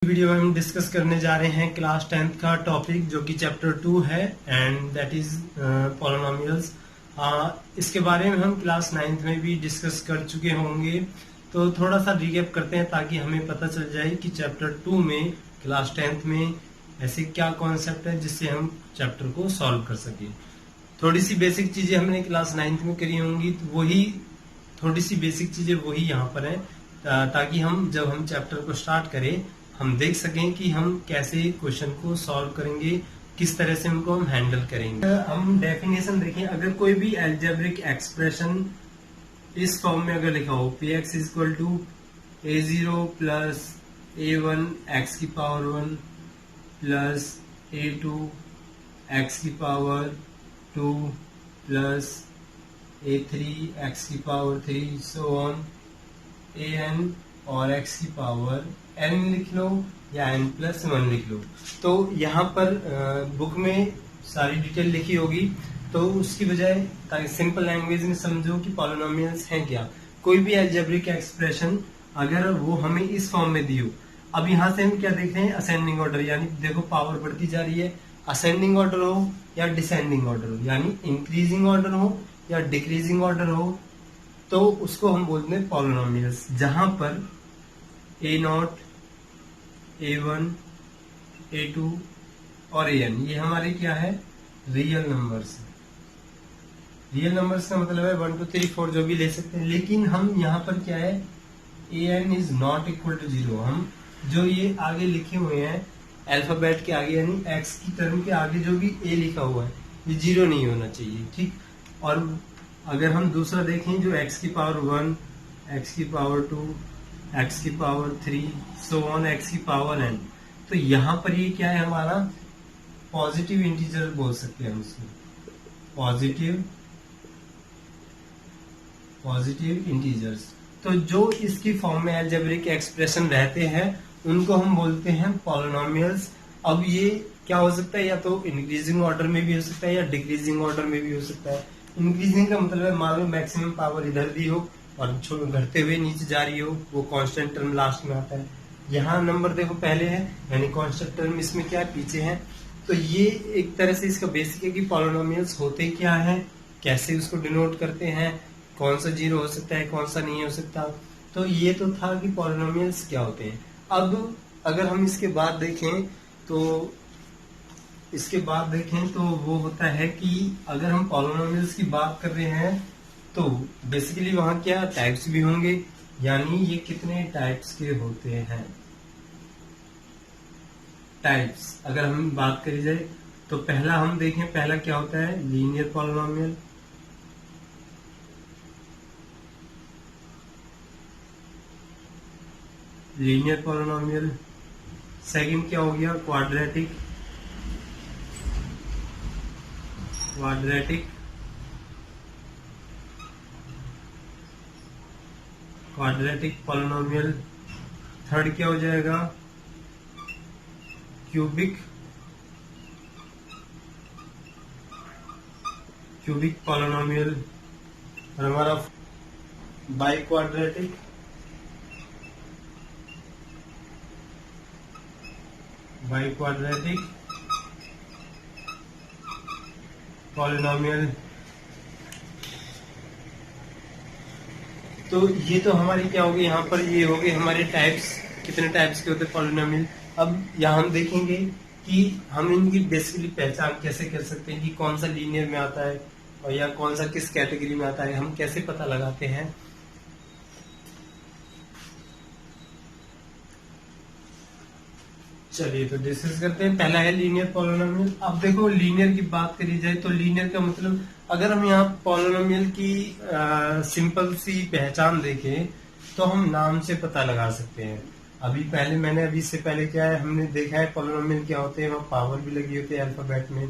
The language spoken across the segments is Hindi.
वीडियो में हम डिस्कस करने जा रहे हैं क्लास 10th का टॉपिक जो कि चैप्टर 2 है एंड दैट इज पॉलिनोमियल्स। इसके बारे में हम क्लास 9th में भी डिस्कस कर चुके होंगे, तो थोड़ा सा रिकैप करते हैं ताकि हमें पता चल जाए कि चैप्टर 2 में क्लास 10th में ऐसे क्या कॉन्सेप्ट है जिससे हम चैप्टर को सॉल्व कर सके। थोड़ी सी बेसिक चीजें हमने क्लास 9th में करी होंगी, तो वही थोड़ी सी बेसिक चीजें वही यहाँ पर है, ताकि हम जब हम चैप्टर को स्टार्ट करें हम देख सकें कि हम कैसे क्वेश्चन को सॉल्व करेंगे, किस तरह से उनको हम हैंडल करेंगे। हम डेफिनेशन देखें, अगर कोई भी एल्जेब्रिक एक्सप्रेशन इस फॉर्म में अगर लिखा हो px equal to a0 plus a1 x की पावर 1 प्लस a2 x की पावर 2 प्लस a3 x की पावर 3 सो ऑन an और x की पावर n लिख लो या n प्लस 1 लिख लो। तो यहाँ पर बुक में सारी डिटेल लिखी होगी, तो उसकी बजाय ताकि सिंपल लैंग्वेज में समझो कि पॉलिनोमियल्स हैं क्या। कोई भी अलजेब्रिक एक्सप्रेशन अगर वो हमें इस फॉर्म में दी हो, अब यहाँ से हम क्या देख रहे हैं, असेंडिंग ऑर्डर, यानी देखो पावर बढ़ती जा रही है। असेंडिंग ऑर्डर हो या डिसेंडिंग ऑर्डर हो, यानी इंक्रीजिंग ऑर्डर हो या डिक्रीजिंग ऑर्डर हो, तो उसको हम बोलते हैं पॉलिनोमियल्स, जहां पर a0, a1, a2 और an ये हमारे क्या है, रियल नंबर्स। रियल नंबर्स का मतलब है 1 2 3 4 जो भी ले सकते हैं, लेकिन हम यहाँ पर क्या है, an is not equal to 0। हम जो ये आगे लिखे हुए हैं अल्फाबेट के आगे, यानी x की टर्म के आगे जो भी a लिखा हुआ है ये 0 नहीं होना चाहिए, ठीक। और अगर हम दूसरा देखें जो x की पावर 1, x की पावर 2, x की पावर 3 सो ऑन x की पावर n, तो यहाँ पर ये क्या है, हमारा पॉजिटिव इंटीजर बोल सकते हैं हम इसको, पॉजिटिव इंटीजर्स। तो जो इसकी फॉर्म में अलजेब्रिक एक्सप्रेशन रहते हैं उनको हम बोलते हैं पॉलिनोमियल्स। अब ये क्या हो सकता है, या तो इंक्रीजिंग ऑर्डर में भी हो सकता है या डिक्रीजिंग ऑर्डर में भी हो सकता है। इंक्रीजिंग का मतलब है मान लो मैक्सिमम पावर इधर दी हो और घटते हुए नीचे जा रही हो, वो कांस्टेंट टर्म लास्ट में आता है। यहाँ नंबर देखो पहले है, यानी कांस्टेंट टर्म इसमें क्या है, पीछे है। तो ये एक तरह से इसका बेसिक है कि पॉलिनोमियल्स होते क्या है, कैसे उसको डिनोट करते हैं, कौन सा 0 हो सकता है, कौन सा नहीं हो सकता। तो ये तो था कि पॉलिनोमियल्स क्या होते हैं। अब अगर हम इसके बाद देखें तो वो होता है कि अगर हम पॉलिनोमियल्स की बात कर रहे हैं तो बेसिकली वहां क्या टाइप्स भी होंगे, यानी ये कितने टाइप्स के होते हैं। टाइप्स अगर हम बात करी जाए तो पहला हम देखें, पहला क्या होता है, linear polynomial. Linear polynomial. Second क्या हो गया, क्वाड्रेटिक पॉलिनोमियल। थर्ड क्या हो जाएगा, क्यूबिक पॉलिनोमियल। और हमारा बाइक्वाड्रेटिक पॉलिनोमियल। तो ये तो हमारी क्या होगी, यहाँ पर ये हो गए हमारे टाइप्स, कितने टाइप्स के होते हैं पॉलिनोमियल। अब यहाँ हम देखेंगे कि हम इनकी बेसिकली पहचान कैसे कर सकते हैं कि कौन सा लीनियर में आता है और या कौन सा किस कैटेगरी में आता है, हम कैसे पता लगाते हैं। चलिए तो डिस्कस करते हैं। पहला है लीनियर पॉलिनोमियल। अब देखो लीनियर की बात करी जाए तो लीनियर का मतलब, अगर हम यहाँ पॉलिनोमियल की सिंपल सी पहचान देखें तो हम नाम से पता लगा सकते हैं। अभी इससे पहले क्या है, हमने देखा है पॉलिनोमियल क्या होते हैं, वहाँ पावर भी लगी होती है अल्फाबेट में,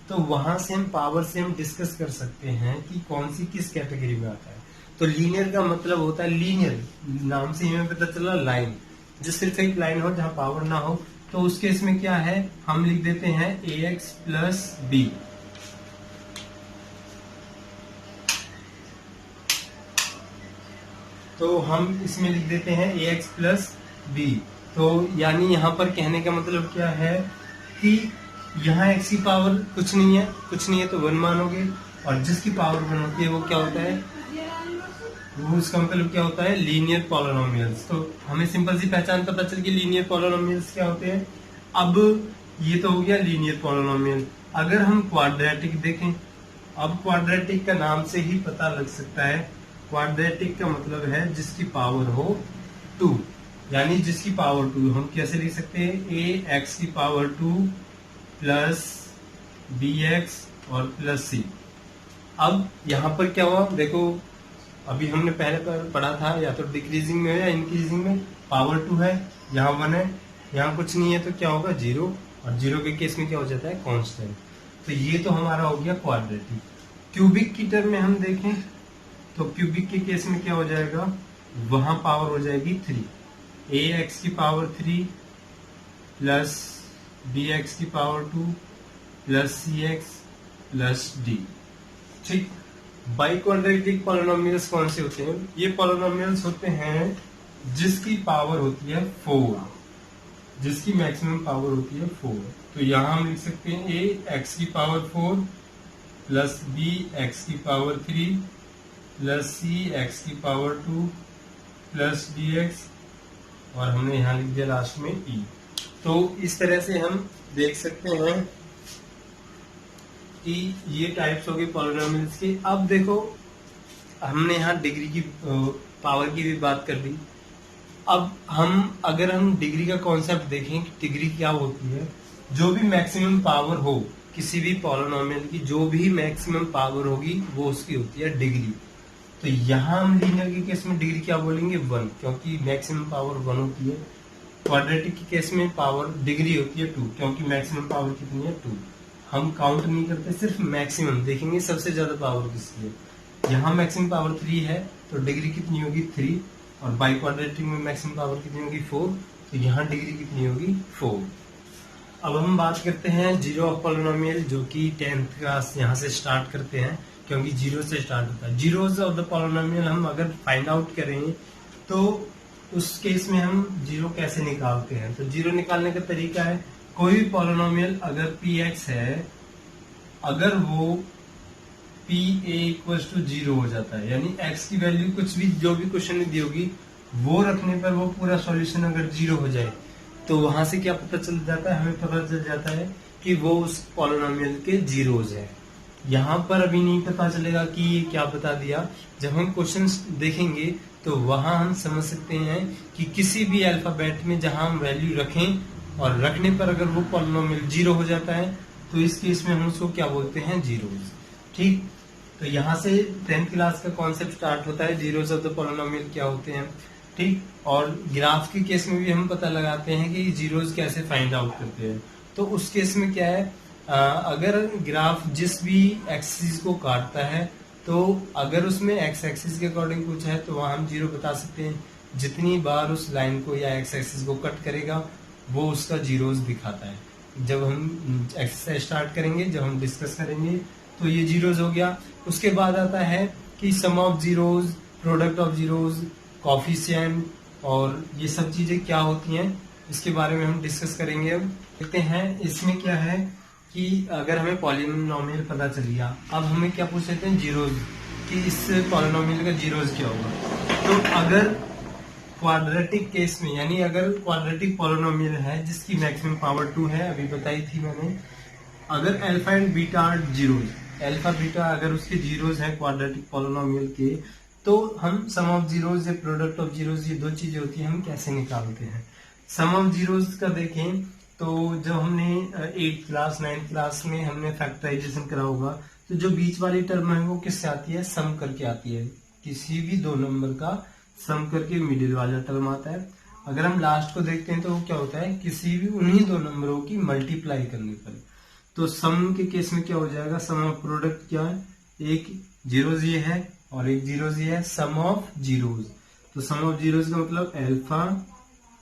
तो वहां से हम पावर से हम डिस्कस कर सकते हैं कि कौन सी किस कैटेगरी में आता है। तो लीनियर का मतलब होता है, लीनियर नाम से हमें पता चला लाइन, जो सिर्फ एक लाइन हो जहाँ पावर ना हो, तो उस केस में क्या है, हम लिख देते हैं ax प्लस b। तो हम इसमें लिख देते हैं ax प्लस b। तो यानी यहाँ पर कहने का मतलब क्या है कि यहाँ x की पावर कुछ नहीं है तो 1 मानोगे, और जिसकी पावर 1 होती है वो क्या होता है, वो उसका मतलब क्या होता है, लीनियर पॉलिनोमियल्स। तो हमें सिंपल सी पहचान पता चल गई लीनियर पॉलिनोमियल्स क्या होते हैं। अब ये तो हो गया लीनियर पॉलिनोमियल। अगर हम क्वाड्रेटिक देखें, अब क्वाड्रेटिक का नाम से ही पता लग सकता है, क्वाड्रेटिक का मतलब है जिसकी पावर हो 2, यानी जिसकी पावर 2। हम कैसे लिख सकते हैं, ए एक्स की पावर 2 प्लस बी एक्स और प्लस सी। अब यहाँ पर क्या हुआ देखो, अभी हमने पहले पर पढ़ा था या तो डिक्रीजिंग में है या इंक्रीजिंग में, पावर 2 है, यहाँ 1 है, यहाँ कुछ नहीं है तो क्या होगा 0, और 0 के केस में क्या हो जाता है कांस्टेंट। तो ये तो हमारा हो गया क्वाड्रेटिक। क्यूबिक की टर्म में हम देखें तो क्यूबिक के केस में क्या हो जाएगा, वहां पावर हो जाएगी 3, ए एक्स की पावर 3 प्लस बी एक्स की पावर 2 प्लस सी एक्स प्लस डी। ठीक, बाइक्वाड्रेटिक पॉलिनोमियल्स कौन से होते हैं, ये पॉलिनोमियल्स होते हैं जिसकी पावर होती है 4, जिसकी मैक्सिमम पावर होती है 4। तो यहां हम लिख सकते हैं ए एक्स की पावर 4 प्लस बी एक्स की पावर 3 प्लस सी एक्स की पावर 2 प्लस डी एक्स, और हमने यहां लिख दिया लास्ट में ई। तो इस तरह से हम देख सकते हैं कि ये टाइप्स हो गए पॉलिनोमियल्स के। अब देखो हमने यहाँ डिग्री की पावर की भी बात कर दी। अब अगर हम डिग्री का कॉन्सेप्ट देखें कि डिग्री क्या होती है, जो भी मैक्सिमम पावर हो किसी भी पॉलिनोमियल की, जो भी मैक्सिमम पावर होगी वो उसकी होती है डिग्री। तो यहाँ हम लीनियर के केस में डिग्री क्या बोलेंगे 1, क्योंकि मैक्सिमम पावर 1 होती है। क्वाड्रेटिक के केस में पावर डिग्री होती है 2, क्योंकि मैक्सिमम पावर कितनी है 2। हम काउंट नहीं करते, सिर्फ मैक्सिमम देखेंगे सबसे ज्यादा पावर किसकी है। यहाँ मैक्सिमम पावर 3 है तो डिग्री कितनी होगी 3, और बाई क्वाड्रेटिक में मैक्सिमम पावर कितनी होगी 4, तो यहाँ डिग्री कितनी होगी 4। अब हम बात करते हैं जीरो ऑफ पॉलिनोमियल, जो कि 10th क्लास यहाँ से स्टार्ट करते हैं, क्योंकि जीरो से स्टार्ट होता है। जीरोज ऑफ द पॉलिनोमियल हम अगर फाइंड आउट करें तो उस केस में हम जीरो कैसे निकालते हैं। तो जीरो निकालने का तरीका है, कोई भी पॉलिनोमियल अगर px है, अगर वो pa=0 हो जाता है, यानी x की वैल्यू कुछ भी जो भी क्वेश्चन में दी होगी वो रखने पर वो पूरा सॉल्यूशन अगर 0 हो जाए, तो वहां से क्या पता चल जाता है, हमें पता चल जाता है कि वो उस पॉलिनोमियल के जीरोज है। यहाँ पर अभी नहीं पता चलेगा कि ये क्या बता दिया, जब हम क्वेश्चन देखेंगे तो वहां हम समझ सकते हैं कि किसी भी अल्फाबेट में जहां हम वैल्यू रखें और रखने पर अगर वो पॉलिनोमियल 0 हो जाता है, तो इस केस में हम उसको क्या बोलते हैं, जीरोज। ठीक, तो यहाँ से 10th क्लास का कॉन्सेप्ट स्टार्ट होता है, जीरोज ऑफ द पॉलिनोमियल क्या होते हैं। ठीक, और ग्राफ के केस में भी हम पता लगाते हैं कि जीरोज कैसे फाइंड आउट करते हैं। तो उस केस में क्या है, अगर ग्राफ जिस भी एक्सिस को काटता है, तो अगर उसमें एक्स एक्सिस के अकॉर्डिंग कुछ है तो वहां हम जीरो बता सकते हैं। जितनी बार उस लाइन को या एक्स एक्सिस को कट करेगा वो उसका जीरोज दिखाता है। जब हम एक्सरसाइज स्टार्ट करेंगे, जब हम डिस्कस करेंगे, तो ये जीरोज हो गया। उसके बाद आता है कि sum of zeros, product of zeros, coefficient, और ये सब चीजें क्या होती हैं इसके बारे में हम डिस्कस करेंगे। अब देखते हैं इसमें क्या है कि अगर हमें पॉलिनोमियल पता चल गया, अब हमें क्या पूछ लेते हैं, जीरोज, कि इस पॉलिनोमियल का जीरोज क्या होगा। तो अगर क्वाड्रेटिक केस में, यानी अगर क्वाड्रेटिक पॉलिनोमियल है जिसकी मैक्सिमम पावर 2 है, अभी बताई थी मैंने, अगर alpha and beta are zeros, alpha beta अगर उसके जीरोज है क्वाड्रेटिक पॉलिनोमियल के, तो हम सम ऑफ जीरोज या प्रोडक्ट ऑफ जीरोज, ये दो चीजें होती हैं, हम कैसे निकालते हैं। सम ऑफ जीरोज का देखें तो जब हमने 8th क्लास 9th क्लास में हमने फैक्टराइजेशन करा होगा, तो जो बीच वाली टर्म है वो किससे आती है, सम करके आती है। किसी भी दो नंबर का सम करके मिडिल वाला टर्म आता है। अगर हम लास्ट को देखते हैं तो वो क्या होता है, किसी भी उन्हीं दो नंबरों की मल्टीप्लाई करने पर। तो सम के केस में क्या हो जाएगा, सम ऑफ प्रोडक्ट क्या है, एक जीरोज ये है और एक जीरोज ये है, सम ऑफ जीरोज। तो सम ऑफ जीरोज का मतलब अल्फा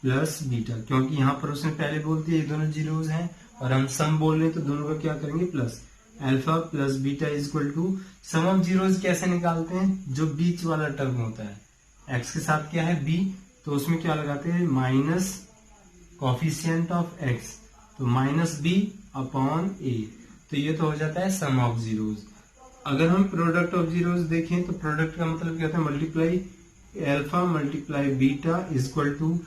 प्लस बीटा, क्योंकि यहाँ पर उसने पहले बोल दिया ये दोनों जीरोज हैं और हम सम बोल रहे हैं, तो दोनों का क्या करेंगे, plus. Alpha plus beta is equal to sum of zeros कैसे निकालते हैं, जो बीच वाला टर्म होता है, एक्स के साथ क्या है बी, तो उसमें क्या लगाते हैं, माइनस कॉफिशिएंट ऑफ एक्स, तो माइनस बी अपॉन ए, तो ये तो हो जाता है सम ऑफ जीरोज। अगर हम प्रोडक्ट ऑफ जीरोज देखें तो प्रोडक्ट का मतलब क्या होता है, multiply alpha multiply beta is equal to,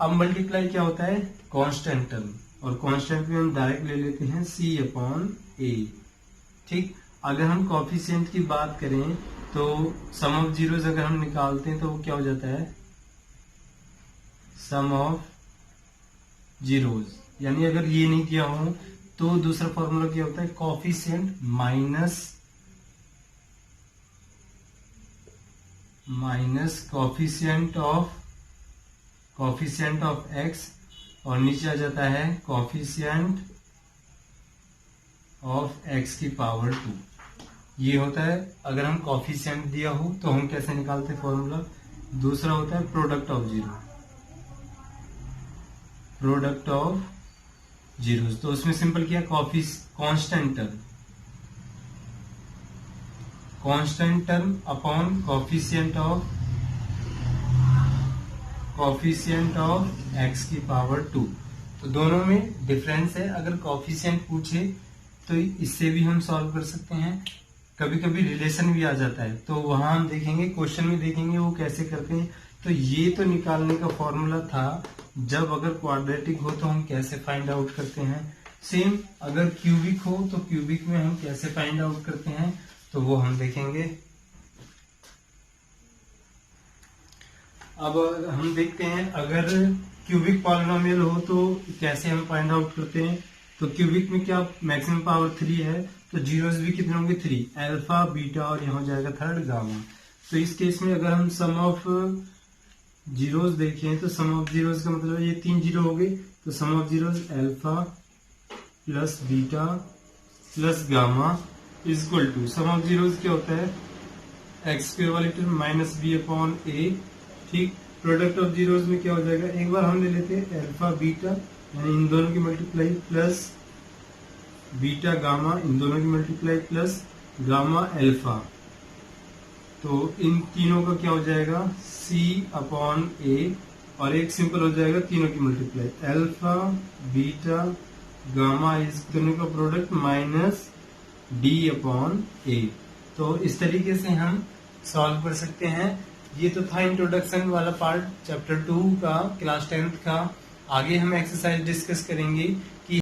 अब मल्टीप्लाई क्या होता है, कांस्टेंट टर्म, और कांस्टेंट में हम डायरेक्ट ले लेते हैं सी अपॉन ए। ठीक, अगर हम कॉफिशिएंट की बात करें तो सम ऑफ जीरोज अगर हम निकालते हैं तो वो क्या हो जाता है, सम ऑफ जीरोज, यानी अगर ये नहीं किया हो तो दूसरा फॉर्मूला क्या होता है, coefficient minus coefficient of x, और नीचे आ जाता है कॉफिशिएंट ऑफ एक्स की पावर 2। ये होता है अगर हम कॉफिशिएंट दिया हो तो हम कैसे निकालते हैं फॉर्मूला। दूसरा होता है प्रोडक्ट ऑफ जीरो, तो उसमें सिंपल क्या, constant term upon coefficient of x की पावर 2। तो दोनों में डिफरेंस है। अगर कॉफिशिएंट पूछे तो इससे भी हम सॉल्व कर सकते हैं, कभी कभी रिलेशन भी आ जाता है, तो वहां हम देखेंगे, क्वेश्चन में देखेंगे वो कैसे करते हैं। तो ये तो निकालने का फॉर्मूला था, जब अगर क्वाड्रेटिक हो तो हम कैसे फाइंड आउट करते हैं। सेम अगर क्यूबिक हो तो क्यूबिक में हम कैसे फाइंड आउट करते हैं, तो वो हम देखेंगे। अब हम देखते हैं अगर क्यूबिक पॉलिनोमियल हो तो कैसे हम फाइंड आउट करते हैं। तो क्यूबिक में क्या मैक्सिमम पावर 3 है, तो जीरोस भी कितने होंगे, 3, अल्फा बीटा और यहाँ हो जाएगा थर्ड गामा। तो इस केस में अगर हम सम ऑफ जीरोस देखें तो सम ऑफ जीरोस का मतलब ये 3 जीरो हो गए, तो sum of zeros alpha plus beta plus gamma is equal to, sum of zeros क्या होता है, एक्स स्क्वायर वाले term minus b upon a. ठीक, प्रोडक्ट ऑफ जीरोस में क्या हो जाएगा, एक बार हम ले लेते हैं अल्फा बीटा, यानी इन दोनों की मल्टीप्लाई प्लस बीटा गामा, इन दोनों की मल्टीप्लाई प्लस गामा अल्फा, तो इन तीनों का क्या हो जाएगा, सी अपॉन ए, और एक सिंपल हो जाएगा तीनों की मल्टीप्लाई अल्फा बीटा गामा इस दोनों का प्रोडक्ट माइनस डी अपॉन ए। तो इस तरीके से हम सॉल्व कर सकते हैं। ये तो था इंट्रोडक्शन वाला पार्ट चैप्टर 2 का, क्लास 10th का। आगे हम एक्सरसाइज डिस्कस करेंगे कि